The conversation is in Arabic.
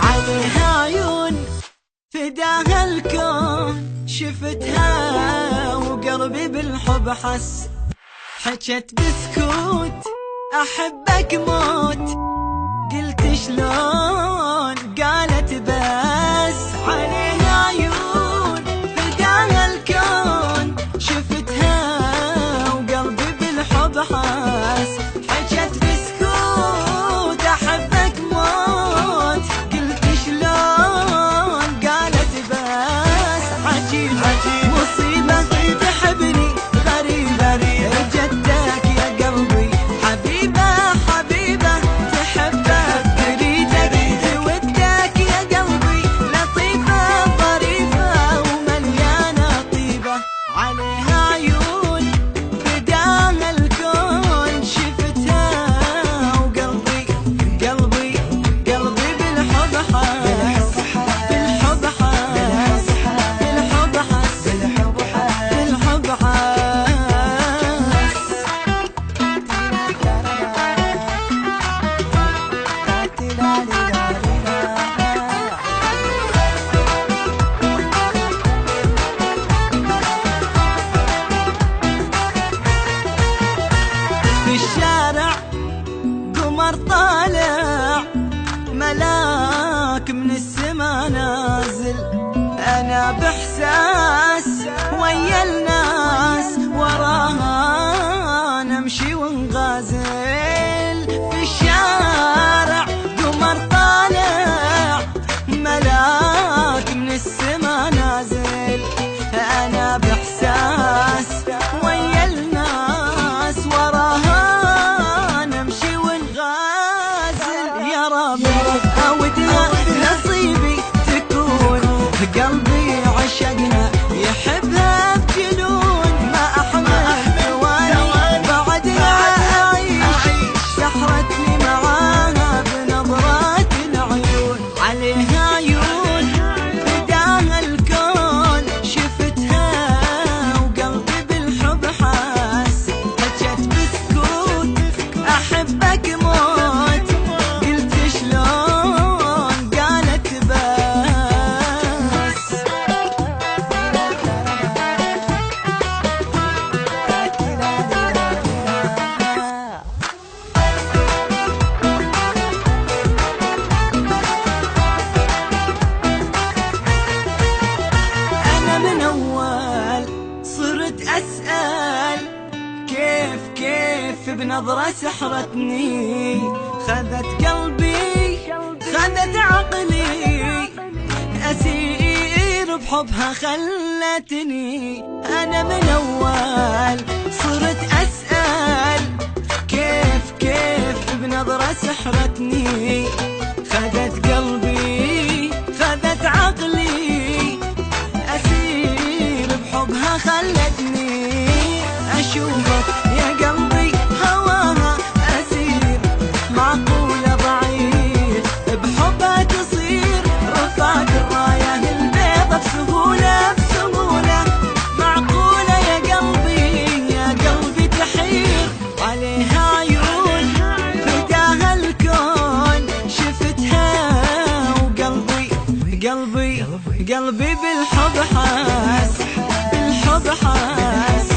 عليها عيون فداها الكون، شفتها وقلبي بالحب حس، حكت بسكوت أحبك موت، قلت شلون قالت بس. عليها عيون فداها الكون، شفتها وقلبي بالحب حس، حكت بسكوت أحبك موت، قلت شلون قالت بس. عجيب مصيبة تحبني غريبة، رجتك يا قلبي حبيبة حبيبة، تحبك تريدك تودك يا قلبي، لطيفة ظريفة ومليانة طيبة. عليها عيون فداها الكون، شفتها وقلبي قلبي قلبي بالحب حس، بالحب حس، بالحب حس، بالحب حس. في الشارع قمر طالع، ملاك من السما نازل، أنا بإحساس ويا الناس، وراها نمشي ونغازل. في الشارع قمر طالع، ملاك من السما نازل، أنا بإحساس ويا الناس، وراها نمشي ونغازل. يا ربي أودها نصيبي تكون، قلبي عشقها يحبها بجنون، ما أحمل ثواني بعدها أعيش، سحرتني معاها بنظرات العيون. عليها عيون فداها الكون، شفتها وقلبي بالحب حس، حكت بسكوت أحبك موت، قلت شلون قالت بس. أنا من أول صرت أسأل، كيف بنظرة سحرتني، خذت قلبي خذت عقلي، أسير بحبها خلتني. أنا من أول صرت أسأل، كيف بنظرة سحرتني، خذت قلبي خذت عقلي، أسير بحبها خلتني. أشوفك يا قلبي هواها أسير، معقولة ضعيف بحبها تصير، رفعت الراية البيضة بسهولة بسهولة، معقولة يا قلبي تحير. عليها عيون فداها الكون، شفتها وقلبي بالحب حس، بالحب حس.